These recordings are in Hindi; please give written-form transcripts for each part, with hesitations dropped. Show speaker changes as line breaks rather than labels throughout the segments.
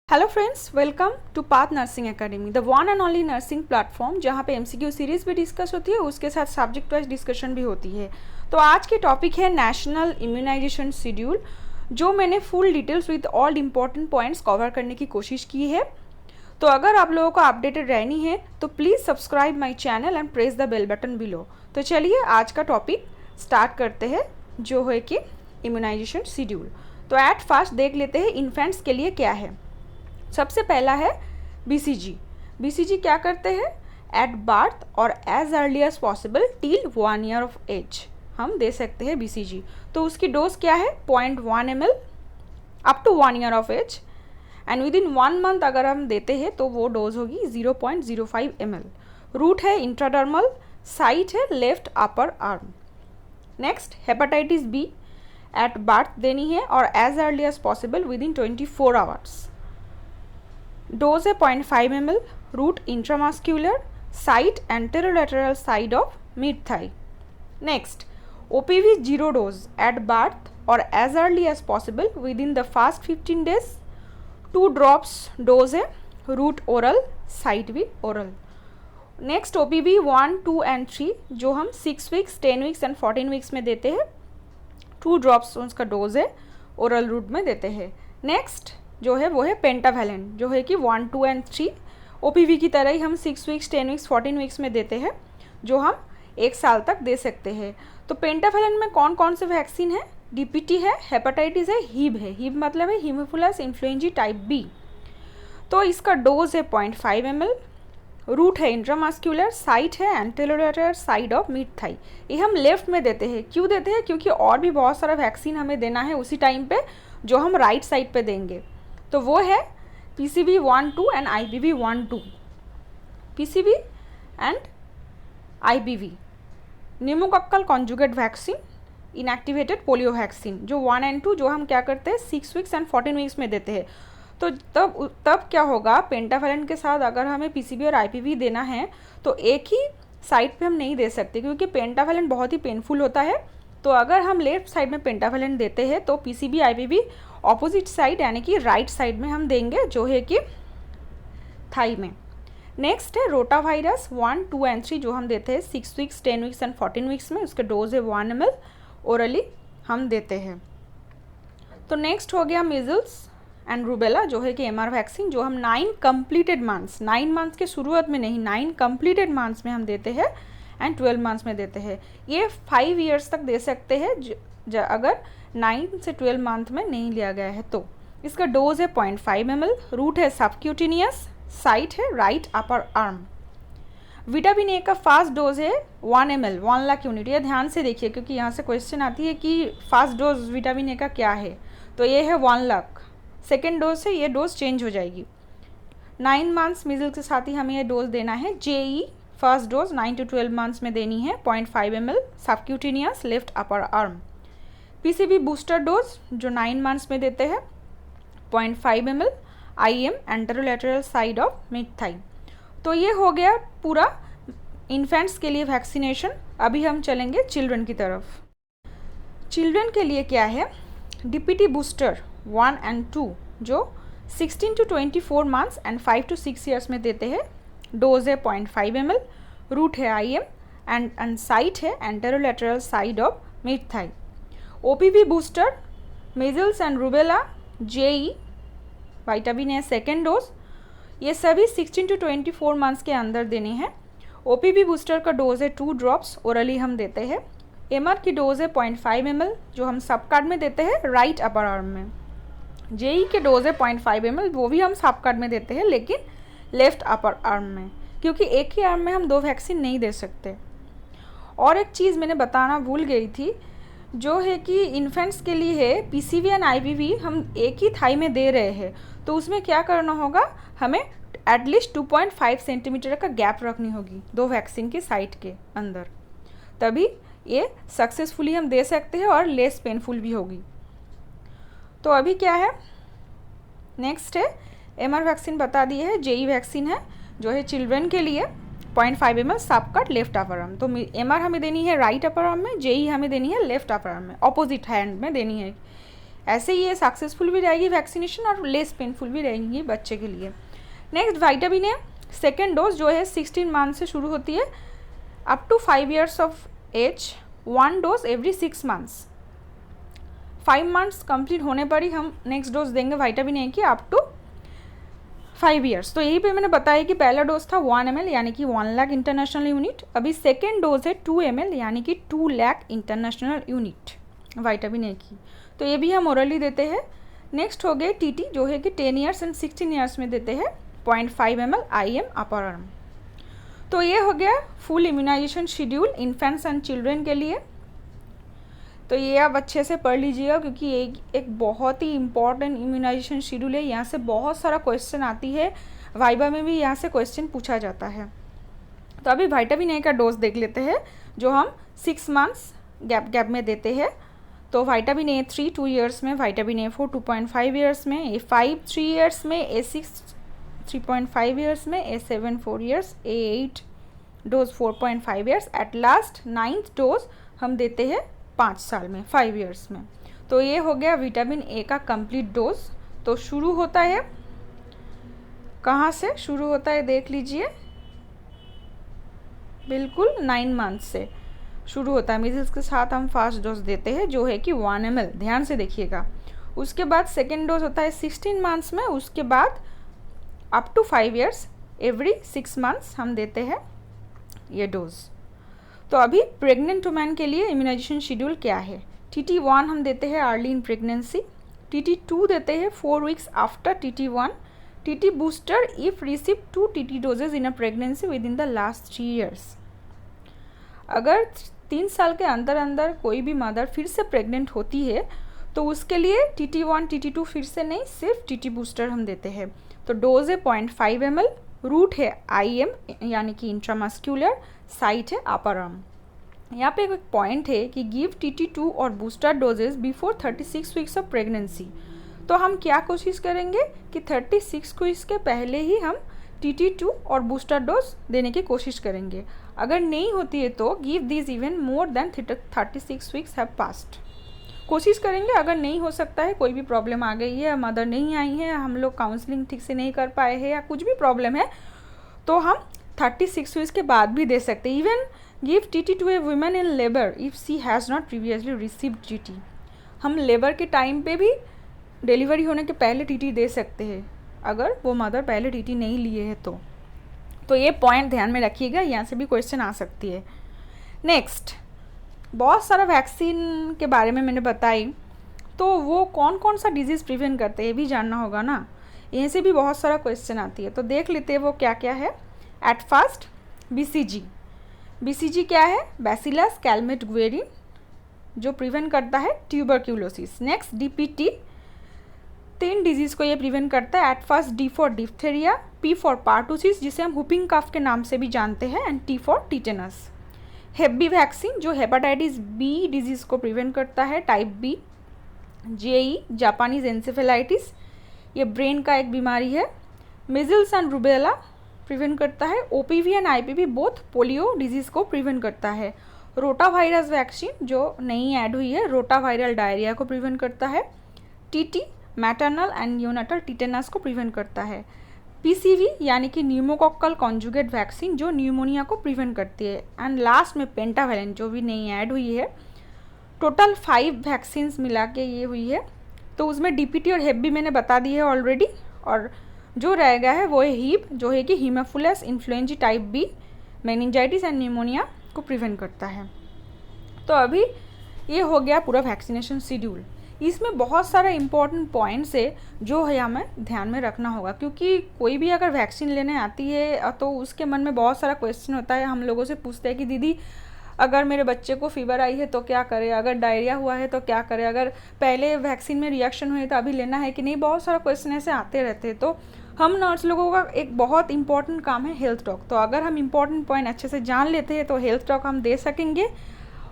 Hello friends, welcome to Path nursing academy, the one and only nursing platform जहाँ पे एमसीक्यू सीरीज़ भी डिस्कस होती है, उसके साथ सब्जेक्ट वाइज डिस्कशन भी होती है। तो आज की टॉपिक है नेशनल इम्यूनाइजेशन शेड्यूल, जो मैंने full details with all important points cover करने की कोशिश की है। तो अगर आप लोगों को अपडेटेड रहनी है तो please subscribe my channel and press the bell button below. तो चलिए आज का टॉपिक स्टार्ट करते हैं, जो है कि इम्यूनाइजेशन शेड्यूल। तो एट फर्स्ट देख लेते हैं इन्फेंट्स के लिए क्या है। सबसे पहला है बीसीजी। बीसीजी क्या करते हैं? एट बर्थ और as early as possible till 1 year of age हम दे सकते हैं बीसीजी। तो उसकी डोज क्या है? 0.1 ml up to 1 year of age, and within 1 month अगर हम देते हैं तो वो डोज होगी 0.05 ml। रूट है इंट्राडर्मल, साइट है left upper arm. Next hepatitis B at birth देनी है और as early as possible within 24 hours. Dose है 0.5 ml, route intramuscular, site anterolateral side of mid thigh. Next OPV 0 dose at birth और as early as possible within the first 15 days. 2 drops dose है, रूट ओरल, साइट भी ओरल। नेक्स्ट ओपीवी 1, 2 एंड 3 जो हम 6 वीक्स, 10 वीक्स एंड 14 वीक्स में देते हैं। 2 ड्रॉप्स उसका डोज है, ओरल रूट में देते हैं। नेक्स्ट जो है वो है पेंटावैलेंट, जो है कि 1, 2 एंड 3 ओपीवी की तरह ही हम 6 वीक्स, 10 वीक्स, 14 वीक्स में देते हैं, जो हम 1 साल तक दे सकते हैं। तो पेंटावैलेंट में कौन कौन से वैक्सीन है? डीपीटी है, हेपेटाइटिस है, हीब है। हीब मतलब है हीमोफिलस इन्फ्लुएंजा टाइप बी। तो इसका डोज है 0.5 ml, रूट है इंट्रामस्क्यूलर, साइट है anterolateral side of mid Thai. ये हम लेफ्ट में देते हैं। क्यों देते हैं? क्योंकि और भी बहुत सारा वैक्सीन हमें देना है उसी टाइम पे, जो हम राइट साइड पे देंगे। तो वो है PCV 1, 2 and IPv 1, 2। PCV and IPv pneumococcal conjugate vaccine, inactivated polio vaccine, जो 1 एंड 2 जो हम क्या करते हैं 6 वीक्स एंड 14 वीक्स में देते हैं। तो तब क्या होगा, पेंटावैलेंट के साथ अगर हमें पीसीवी और आईपीवी देना है तो एक ही साइड पे हम नहीं दे सकते, क्योंकि पेंटावैलेंट बहुत ही पेनफुल होता है। तो अगर हम लेफ्ट साइड में पेंटावैलेंट देते हैं तो पीसीबी आईपीवी ऑपोजिट साइड यानी कि राइट साइड में हम देंगे, जो है कि थाई में। नेक्स्ट है रोटा वायरस 1, 2 एंड 3 जो हम देते हैं 6 वीक्स, 10 वीक्स एंड 14 वीक्स में। उसका डोज है 1 ml, ओरली हम देते हैं। तो नेक्स्ट हो गया मीजल्स एंड रूबेला, जो है कि एमआर वैक्सीन, जो हम 9 कंप्लीटेड मंथ्स, 9 मंथ्स के शुरुआत में नहीं, 9 कंप्लीटेड मंथ्स में हम देते हैं एंड 12 मंथ्स में देते हैं। ये 5 ईयर्स तक दे सकते हैं अगर 9 से 12 मंथ में नहीं लिया गया है तो। इसका डोज है 0.5 ml, रूट है सबक्यूटिनियस, साइट है right upper arm. Vitamin A का फास्ट डोज है 1 ml, 1 लाख यूनिट। ये ध्यान से देखिए क्योंकि यहाँ से क्वेश्चन आती है कि फास्ट डोज विटामिन ए का क्या है, तो ये है 1 लाख। सेकेंड डोज से ये डोज चेंज हो जाएगी। 9 मंथ्स मिजल के साथ ही हमें ये डोज देना है। JE first dose 9 to 12 months में देनी है, 0.5 ml, subcutaneous, left upper arm. PCV booster dose जो 9 मंथ्स में देते हैं, 0.5 ml, IM anterolateral side of mid thigh. तो ये हो गया पूरा इन्फेंट्स के लिए वैक्सीनेशन। अभी हम चलेंगे चिल्ड्रन की तरफ। चिल्ड्रन के लिए क्या है? डीपीटी बूस्टर 1 एंड 2 जो 16 to 24 months and 5 to 6 years में देते हैं। डोज है 0.5 ml, रूट है आईएम एंड साइट है anterolateral side of mid thigh. OPV booster measles and rubella, JE, vitamin A second dose, ये सभी 16 to 24 मंथ्स के अंदर देने हैं। ओपीवी बूस्टर का डोज है 2 ड्रॉप्स, ओरली हम देते हैं। एमआर की डोज है 0.5 ml, जो हम सब कार्ड में देते हैं राइट अपर आर्म में। जेई के डोज है 0.5 ml, वो भी हम सब कार्ड में देते हैं लेकिन लेफ्ट अपर आर्म में, क्योंकि एक ही आर्म में हम 2 वैक्सीन नहीं दे सकते। और एक चीज़ मैंने बताना भूल गई थी, जो है कि इन्फेंट्स के लिए है पीसीवी एंड आईपीवी हम एक ही थाई में दे रहे हैं, तो उसमें क्या करना होगा, हमें एटलीस्ट 2.5 सेंटीमीटर का गैप रखनी होगी 2 वैक्सीन के साइड के अंदर, तभी ये सक्सेसफुली हम दे सकते हैं और लेस पेनफुल भी होगी। तो अभी क्या है, नेक्स्ट है एमआर वैक्सीन बता दी है। जेई वैक्सीन है जो है चिल्ड्रन के लिए 0.5 ml, सब कट लेफ्ट अपर आर्म। तो एमआर हमें देनी है राइट अपर आर्म में, जेई हमें देनी है लेफ्ट अपर आर्म में, ऑपोजिट हैंड में देनी है। ऐसे ही ये सक्सेसफुल भी रहेगी वैक्सीनेशन और लेस पेनफुल भी रहेंगी बच्चे के लिए। Next vitamin A second dose जो है 16 मंथ से शुरू होती है up to 5 years of age, 1 dose every 6 months. 5 months complete होने पर ही हम नेक्स्ट डोज देंगे विटामिन ए की अप टू 5 ईयर्स। तो यही पे मैंने बताया कि पहला डोज था 1 ml यानी कि 1 लाख इंटरनेशनल यूनिट, अभी सेकेंड डोज है 2 ml यानी कि 2 lakh international unit vitamin A की। तो ये भी हम ओरली देते हैं। नेक्स्ट हो गए टीटी जो है कि 10 ईयर्स एंड 16 ईयर्स में देते हैं 0.5 ml IM अपर आर्म। तो ये हो गया full immunisation schedule infants and children के लिए। तो ये आप अच्छे से पढ़ लीजिएगा क्योंकि एक बहुत ही इम्पॉर्टेंट इम्यूनाइजेशन शेड्यूल है। यहाँ से बहुत सारा क्वेश्चन आती है, वाइबा में भी यहाँ से क्वेश्चन पूछा जाता है। तो अभी विटामिन ए का डोज देख लेते हैं जो हम 6 मंथ्स गैप में देते हैं। तो विटामिन ए 3 2 ईयर्स में, विटामिन ए 4 2.5 ईयर्स में, A5 3 ईयर्स में, A6 3.5 ईयर्स में, A7 4 years, A8 dose 4.5 years, at last 9th dose हम देते हैं 5 साल में 5 ईयर्स में। तो ये हो गया विटामिन ए का कंप्लीट डोज। तो शुरू होता है कहाँ से शुरू होता है देख लीजिए, बिल्कुल 9 मंथ से शुरू होता है। मीजल्स के साथ हम फर्स्ट डोज देते हैं जो है कि 1 ml, ध्यान से देखिएगा। उसके बाद सेकेंड डोज होता है 16 मंथ्स में, उसके बाद up to 5 years every 6 months हम देते हैं ये डोज। तो अभी प्रेग्नेंट वुमेन के लिए इम्यूनाइजेशन शेड्यूल क्या है। TT1 हम देते हैं अर्ली इन प्रेगनेंसी, TT2 देते हैं 4 weeks after TT1, TT booster if receive 2 TT doses in a pregnancy within the last 3 years. अगर 3 साल के अंदर अंदर कोई भी मदर फिर से प्रेग्नेंट होती है तो उसके लिए TT1 TT2 फिर से नहीं, सिर्फ TT बूस्टर हम देते हैं। तो डोज है 0.5 ml, रूट है IM यानी कि इंट्रामस्क्यूलर, साइट है अपर आर्म। यहाँ पे एक पॉइंट है कि गिव TT2 और booster doses before 36 weeks of pregnancy. तो हम क्या कोशिश करेंगे कि 36 वीक्स के पहले ही हम TT2 और बूस्टर डोज देने की कोशिश करेंगे। अगर नहीं होती है तो give this even more than 36 weeks have passed. कोशिश करेंगे, अगर नहीं हो सकता है, कोई भी प्रॉब्लम आ गई है, मदर नहीं आई है, हम लोग काउंसलिंग ठीक से नहीं कर पाए हैं या कुछ भी प्रॉब्लम है, तो हम 36 वीक्स के बाद भी दे सकते हैं। Even give TT to a women in labour if she has not previously received TT। हम लेबर के टाइम पे भी डिलीवरी होने के पहले TT दे सकते हैं अगर वो मदर पहले TT नहीं लिए है तो ये पॉइंट ध्यान में रखिएगा, यहाँ से भी क्वेश्चन आ सकती है। नेक्स्ट, बहुत सारा वैक्सीन के बारे में मैंने बताई, तो वो कौन कौन सा डिजीज़ प्रिवेंट करते हैं ये भी जानना होगा ना, यहीं से भी बहुत सारा क्वेश्चन आती है। तो देख लेते हैं वो क्या क्या है। एट फर्स्ट BCG क्या है, बैसिलस कैलमेट-गुएरिन, जो प्रिवेंट करता है ट्यूबरक्यूलोसिस। नेक्स्ट DPT, 3 डिजीज़ को ये प्रिवेंट करता है। At first D for diphtheria, P for pertussis जिसे हम हुपिंग कफ के नाम से भी जानते हैं, and T for tetanus. Hep B vaccine जो हेपाटाइटिस B डिजीज़ को प्रिवेंट करता है, type B। JE Japanese encephalitis, ये ब्रेन का एक बीमारी है। मिजल्स एंड रूबेला प्रिवेंट करता है। OPV and IPV both polio disease को प्रिवेंट करता है। रोटा वायरस वैक्सीन जो नई ऐड हुई है, रोटा वायरल डायरिया को प्रिवेंट करता है। TT maternal and neonatal tetanus को प्रिवेंट करता है। PCV यानी कि न्यूमोकोकल कॉन्जुगेट वैक्सीन जो न्यूमोनिया को प्रिवेंट करती है। एंड लास्ट में पेंटावेलेंट जो भी नई ऐड हुई है। टोटल 5 वैक्सीन्स मिला के ये हुई है। तो उसमें DPT और हेप बी मैंने बता दी है ऑलरेडी, और जो रह गया है वो है हीप जो है कि Haemophilus influenza type B, meningitis and pneumonia को प्रिवेंट करता है। तो अभी ये हो गया पूरा वैक्सीनेशन शेड्यूल। इसमें बहुत सारा इंपॉर्टेंट पॉइंट्स है जो है हमें ध्यान में रखना होगा, क्योंकि कोई भी अगर वैक्सीन लेने आती है तो उसके मन में बहुत सारा क्वेश्चन होता है। हम लोगों से पूछते हैं कि दीदी अगर मेरे बच्चे को फीवर आई है तो क्या करें, अगर डायरिया हुआ है तो क्या करें, अगर पहले वैक्सीन में रिएक्शन हुए तो अभी लेना है कि नहीं। बहुत सारा क्वेश्चन ऐसे आते रहते हैं। तो हम नर्स लोगों का एक बहुत इंपॉर्टेंट काम है हेल्थ टॉक। तो अगर हम इंपॉर्टेंट पॉइंट अच्छे से जान लेते हैं तो हेल्थ टॉक हम दे सकेंगे,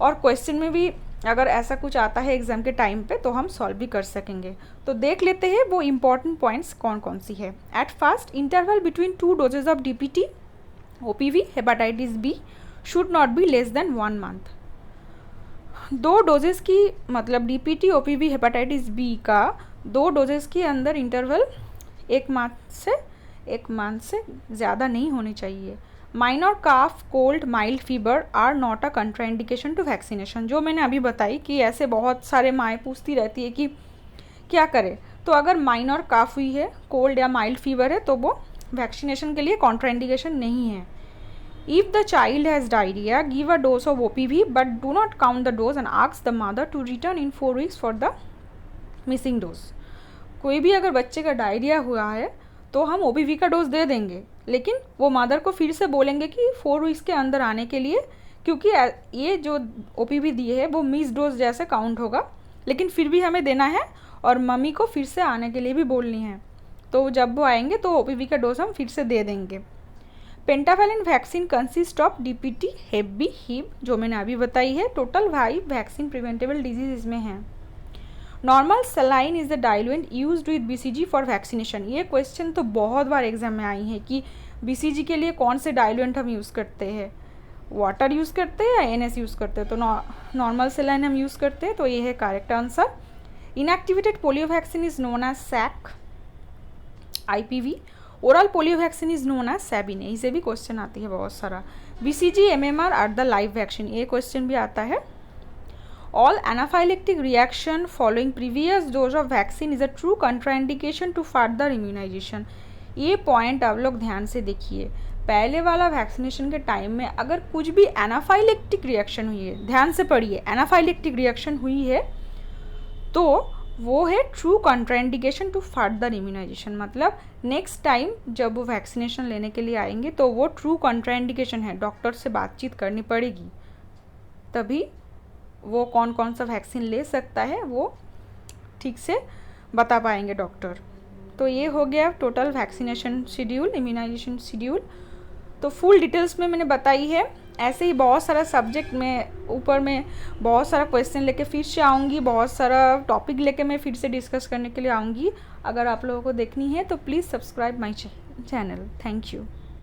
और क्वेश्चन में भी अगर ऐसा कुछ आता है एग्जाम के टाइम पे तो हम सॉल्व भी कर सकेंगे। तो देख लेते हैं वो इंपॉर्टेंट पॉइंट्स कौन कौन सी है। At first, interval between 2 doses of DPT OPV hepatitis B should not be less than 1 month. 2 doses की मतलब डीपीटी ओपीवी हेपेटाइटिस बी का 2 डोजेस के अंदर इंटरवल 1 मंथ से ज़्यादा नहीं होनी चाहिए। Minor cough, cold, mild fever are not a contraindication to vaccination. जो मैंने अभी बताई कि ऐसे बहुत सारे माएँ पूछती रहती है कि क्या करें, तो अगर माइनर काफ हुई है, कोल्ड या माइल्ड फीवर है तो वो वैक्सीनेशन के लिए कॉन्ट्राइंडिकेशन नहीं है। If the child has diarrhea, give a dose of OPV but do not count the dose and ask the mother to return in 4 weeks for the missing dose. कोई भी अगर बच्चे का डायरिया हुआ है तो हम OPV का डोज दे देंगे, लेकिन वो मदर को फिर से बोलेंगे कि 4 वीक्स के अंदर आने के लिए, क्योंकि ये जो OPV दिए है वो मिस डोज जैसे काउंट होगा, लेकिन फिर भी हमें देना है और मम्मी को फिर से आने के लिए भी बोलनी है। तो जब वो आएंगे तो OPV का डोज हम फिर से दे देंगे। Pentavalent vaccine consist of DPT, hep B, Hib, जो मैंने अभी बताई है। टोटल 5 वैक्सीन प्रिवेंटेबल डिजीज इसमें हैं। Normal saline is the diluent used with BCG for vaccination. ये क्वेश्चन तो बहुत बार एग्जाम में आई है कि बीसीजी के लिए कौन से डाइल्यूएंट हम यूज़ करते हैं, वाटर यूज़ करते हैं या एनएस यूज़ करते हैं। तो नॉर्मल सलाइन हम यूज़ करते हैं, तो ये है correct answer. Inactivated polio vaccine is known as Salk, IPV। Oral polio vaccine is known as Sabin. इसे भी क्वेश्चन आती है बहुत सारा। BCG MMR are the live vaccine, ये क्वेश्चन भी आता है। All anaphylactic reaction following previous dose of vaccine is a true contraindication to further immunisation. ये पॉइंट आप लोग ध्यान से देखिए। पहले वाला वैक्सीनेशन के टाइम में अगर कुछ भी एनाफाइलेक्टिक रिएक्शन हुई है, ध्यान से पढ़िए, एनाफाइलेक्टिक रिएक्शन हुई है तो वो है true contraindication to further immunisation. मतलब नेक्स्ट टाइम जब वो वैक्सीनेशन लेने के लिए आएंगे तो वो ट्रू कंट्राइंडिकेशन है, डॉक्टर से बातचीत करनी पड़ेगी, तभी वो कौन कौन सा वैक्सीन ले सकता है वो ठीक से बता पाएंगे डॉक्टर। तो ये हो गया total vaccination schedule, immunisation schedule. तो फुल डिटेल्स में मैंने बताई है। ऐसे ही बहुत सारा सब्जेक्ट में ऊपर में बहुत सारा क्वेश्चन लेके फिर से आऊँगी, बहुत सारा टॉपिक लेके मैं फिर से डिस्कस करने के लिए आऊँगी। अगर आप लोगों को देखनी है तो please subscribe my channel. Thank you.